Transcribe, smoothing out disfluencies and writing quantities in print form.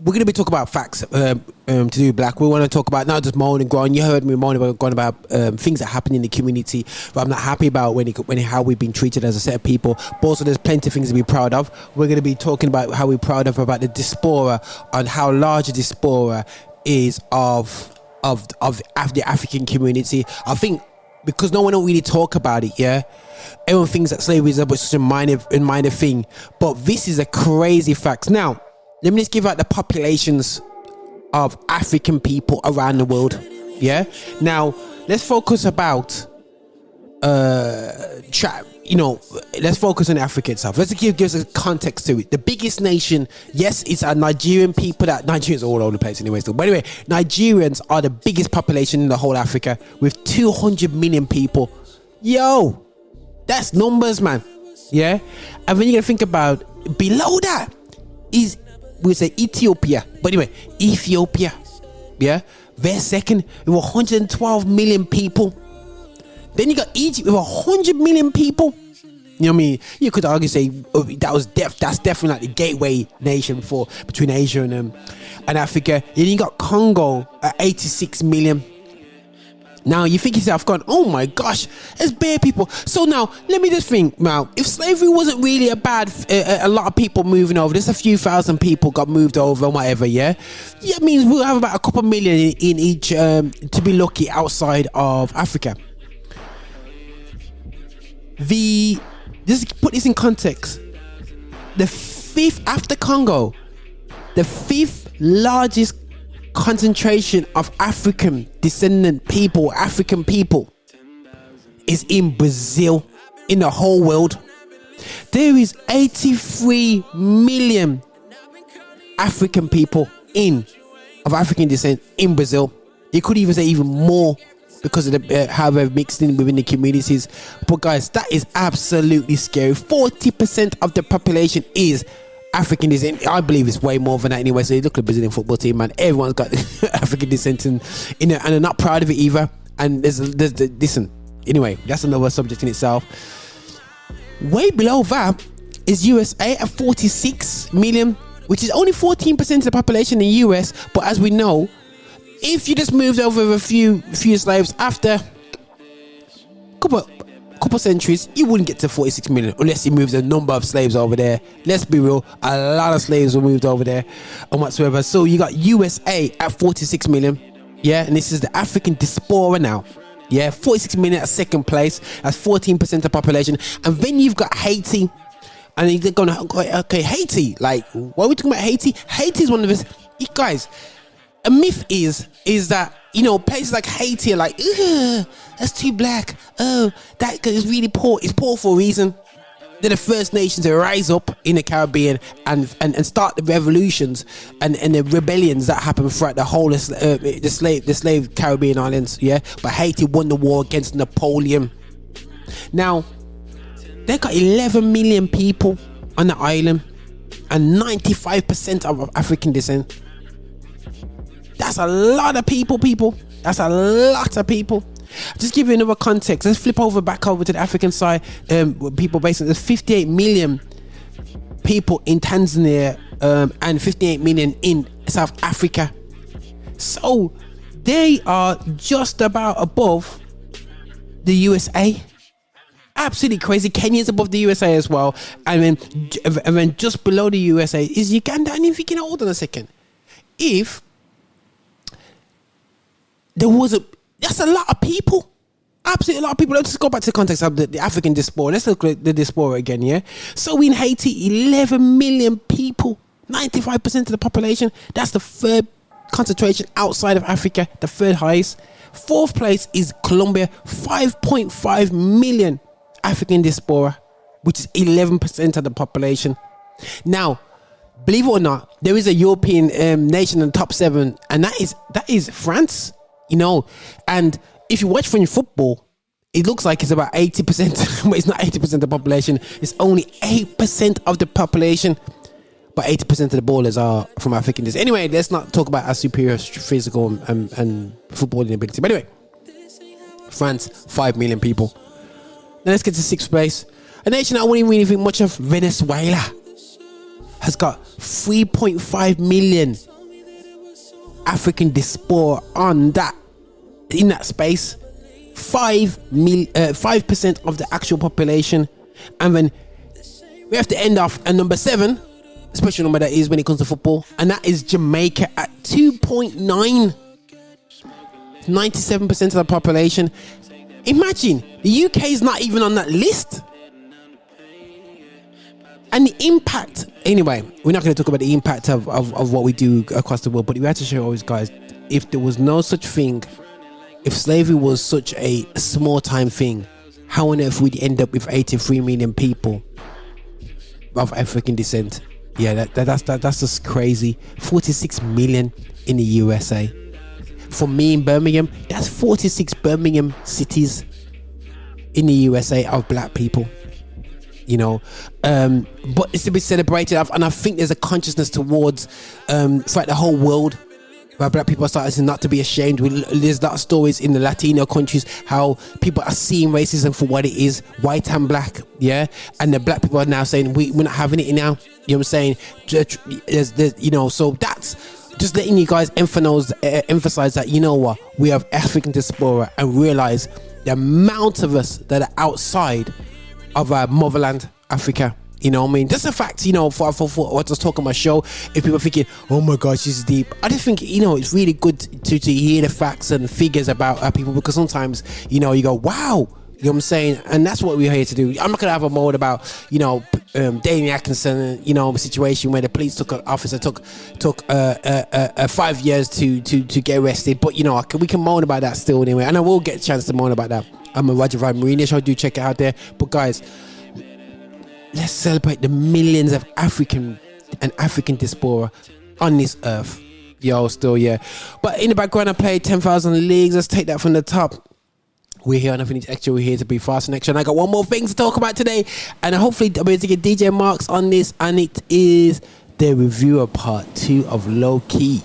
we're gonna be talking about facts to do with black. We want to talk about not just moan and groan. You heard me moan about going about things that happen in the community, but I'm not happy about how we've been treated as a set of people. But also, there's plenty of things to be proud of. We're gonna be talking about how we're proud about the diaspora and how large a diaspora is of the African community. I think because no one don't really talk about it, yeah. Everyone thinks that slavery is such a minor thing, but this is a crazy fact. Now, let me just give out the populations of African people around the world. Yeah. Now, let's focus about let's focus on Africa itself. Let's give us a context to it. The biggest nation, yes, it's our Nigerian people. That Nigerians are all over the place anyway. So, but anyway, Nigerians are the biggest population in the whole Africa with 200 million people. Yo, that's numbers, man. Yeah. And when you're gonna think about below that is, we say Ethiopia, but anyway, Ethiopia, yeah, they're second with 112 million people. Then you got Egypt with 100 million people. You know what I mean? You could argue say that's definitely like the gateway nation for between Asia and Africa. Then you got Congo at 86 million. Now you think yourself going, oh my gosh, there's bare people. So now let me just think. Now, if slavery wasn't really a lot of people moving over, just a few thousand people got moved over and whatever. Yeah, it means we'll have about a couple million in each to be lucky outside of Africa. Just put this in context. The fifth after Congo, the fifth largest concentration of African people is in Brazil, in the whole world. There is 83 million African people of African descent in Brazil. You could even say even more because of how they're mixed in within the communities. But guys, that is absolutely scary. 40% of the population is African descent. I believe it's way more than that anyway. So you look at the Brazilian football team, man, everyone's got African descent in it, and they're not proud of it either. And listen, anyway, that's another subject in itself. Way below that is USA at 46 million, which is only 14% of the population in the US. But as we know, if you just moved over with a few slaves after couple centuries, you wouldn't get to 46 million unless you moved a number of slaves over there. Let's be real, a lot of slaves were moved over there and whatsoever. So you got USA at 46 million, yeah, and this is the African diaspora now. Yeah, 46 million at second place. That's 14% of the population. And then you've got Haiti, and you're going, okay, Haiti, like, what are we talking about? Haiti is one of us, guys. A myth is that, you know, places like Haiti are like, that's too black. Oh, that is really poor. It's poor for a reason. They're the first nations to rise up in the Caribbean and start the revolutions and the rebellions that happen throughout the whole of the slave Caribbean islands. Yeah, but Haiti won the war against Napoleon. Now they got 11 million people on the island and 95% of African descent. That's a lot of people. That's a lot of people. Just give you another context. Let's flip back over to the African side. People basically, there's 58 million people in Tanzania and 58 million in South Africa. So they are just about above the USA. Absolutely crazy. Kenya's above the USA as well, and then just below the USA is Uganda. And if you can hold on a second, if there was that's a lot of people. Absolutely a lot of people. Let's just go back to the context of the African diaspora. Let's look at the diaspora again, yeah? So in Haiti, 11 million people, 95% of the population. That's the third concentration outside of Africa, the third highest. Fourth place is Colombia, 5.5 million African diaspora, which is 11% of the population. Now, believe it or not, there is a European nation in the top 7, and that is France. You know, and if you watch French football, it looks like it's about 80%, but it's not 80% of the population. It's only 8% of the population, but 80% of the ballers are from African descent. Anyway, let's not talk about our superior physical and footballing ability. But anyway, France, 5 million people. Now let's get to 6th place. A nation I wouldn't really think much of, Venezuela. has got 3.5 million African diaspora on that, in that space. 5% of the actual population. And then we have to end off at number 7, special number that is when it comes to football, and that is Jamaica at 2.9. 97% of the population. Imagine the UK is not even on that list. And the impact, anyway, we're not going to talk about the impact of what we do across the world, but we have to show always, guys, if there was no such thing, if slavery was such a small time thing, how on earth would we end up with 83 million people of African descent? Yeah, that's just crazy. 46 million in the USA. For me in Birmingham, that's 46 Birmingham cities in the USA of black people. You know, but it's to be celebrated, and I think there's a consciousness towards throughout the whole world where black people are starting not to be ashamed. There's a lot of stories in the Latino countries how people are seeing racism for what it is, white and black, yeah, and the black people are now saying we're not having it now. You know what I'm saying? There's, you know, so that's just letting you guys emphasize that, you know what, we have African diaspora, and realize the amount of us that are outside of our motherland, Africa. You know what I mean? That's a fact, you know, for what I was talking about show. If people are thinking, oh my gosh, this is deep, I just think, you know, it's really good to hear the facts and figures about our people, because sometimes, you know, you go, wow, you know what I'm saying? And that's what we're here to do. I'm not going to have a mode about, you know, Damien Atkinson, you know, a situation where the police took an officer, took 5 years to get arrested. But, you know, we can moan about that still anyway. And I will get a chance to moan about that. I'm a Roger Van Marina show. Do check it out there. But guys, let's celebrate the millions of African diaspora on this earth. Yo, still, yeah. But in the background, I played 10,000 Leagues. Let's take that from the top. We're here on Nothing Extra. We're here to be fast and extra. And I got one more thing to talk about today. And hopefully I'll be able to get DJ Marks on this. And it is the reviewer part 2 of Low Key.